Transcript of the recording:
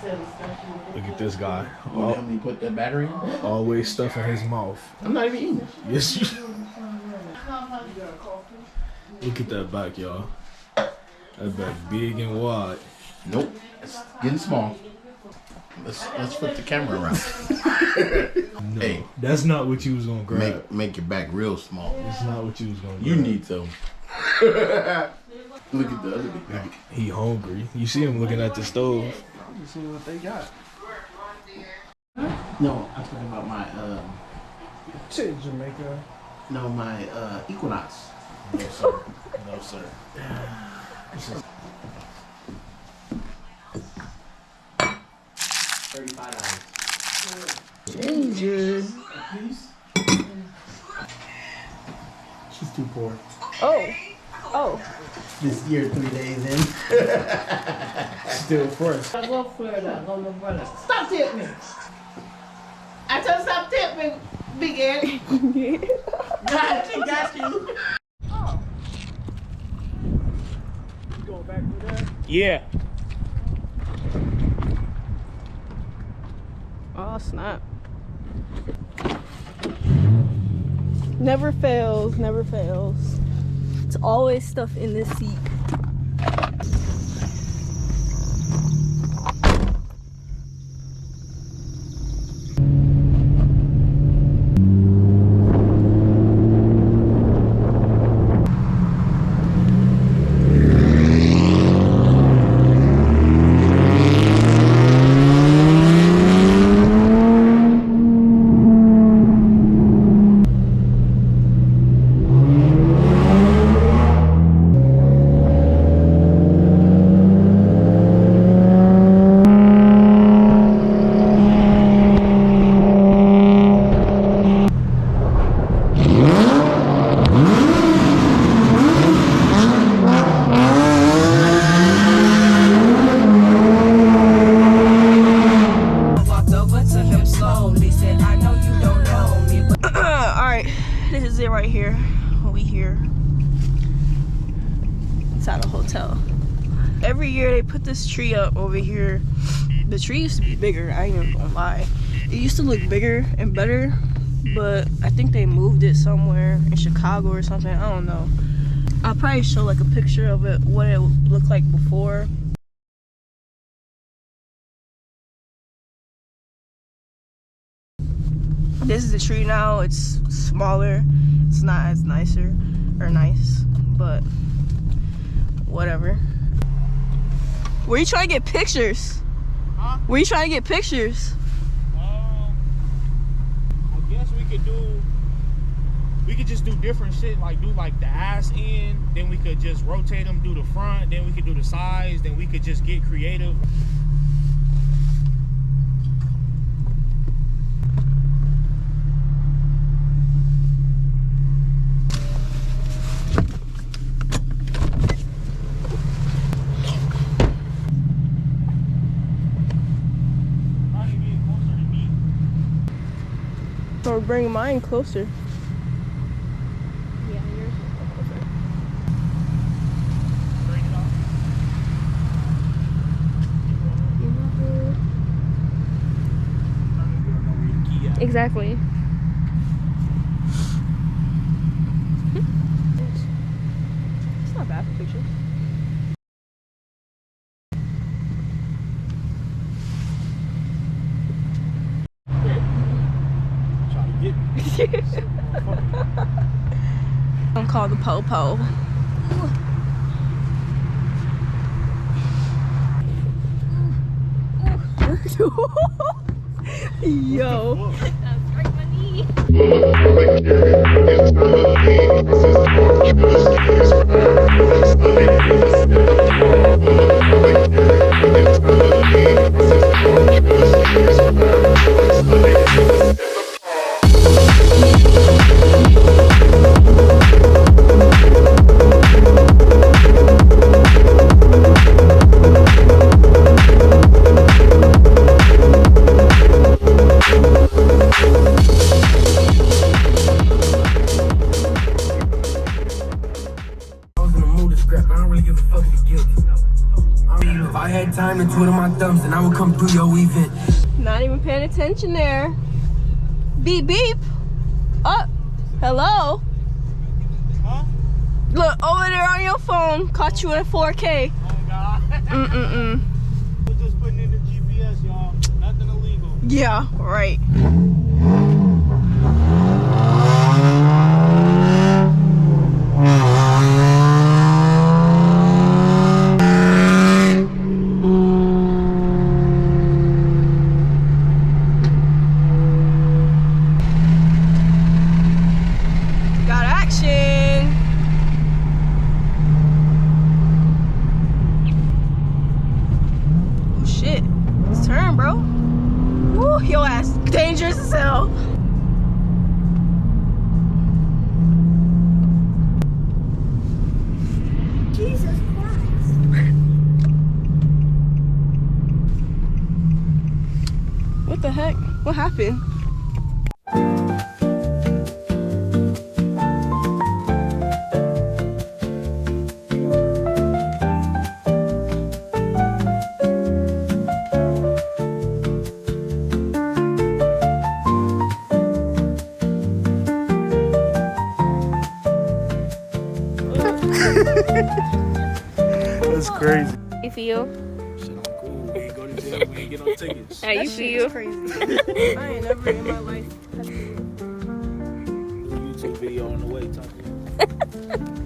Look at this guy. Help me put that battery in? Always stuffing his mouth. I'm not even eating. Yes, you. Look at that back, y'all. That back big and wide. Nope. It's getting small. Let's flip the camera around. No, hey, that's not what you was gonna grab. Make your back real small. That's not what you was gonna grab. You need to. Look at the other big back. He hungry. You see him looking at the stove. I'm just seeing what they got. No, I'm talking about my Shit, Jamaica. No, my Equinox. No sir. No sir. $35. Ginger. She's too poor. Oh. This year, 3 days in. Still first. I go Florida, go my brother. Stop tipping me. I told you stop tipping, Big Eddie. God, she got you. Oh. You going back through there? Yeah. Oh snap. Never fails, never fails. It's always stuff in this seat. Right here, we here inside a hotel. Every year they put this tree up over here. The tree used to be bigger, I ain't even gonna lie. It used to look bigger and better, but I think they moved it somewhere in Chicago or something, I don't know. I'll probably show like a picture of it, what it looked like before. This is the tree now. It's smaller. It's not as nice, but whatever. Where you trying to get pictures? Huh? Where you trying to get pictures? I guess we could just do different shit, like do like the ass end, then we could just rotate them, do the front, then we could do the sides, then we could just get creative. Or bring mine closer. Yeah, yours is closer. Straight it off. Exactly. It's not bad for pictures. I'm called the po-po. Yo. That's right, money. I was in the mood to scrap. I don't really give a my thumbs and I will come through your event. Not even paying attention there. Beep beep. Oh, hello. Huh? Look over there on your phone. Caught you in 4K. Oh God. We're just putting in the GPS, y'all. Nothing illegal. Yeah, right. Got action. Oh shit. It's turn, bro. Woo, your ass dangerous as hell. Jesus Christ. What the heck? What happened? That's crazy. How you feel? Shit, I'm cool. We ain't go to jail. We ain't get no tickets. How you feel? Crazy. I ain't never in my life had to do it. New YouTube video on the way. Talk to you.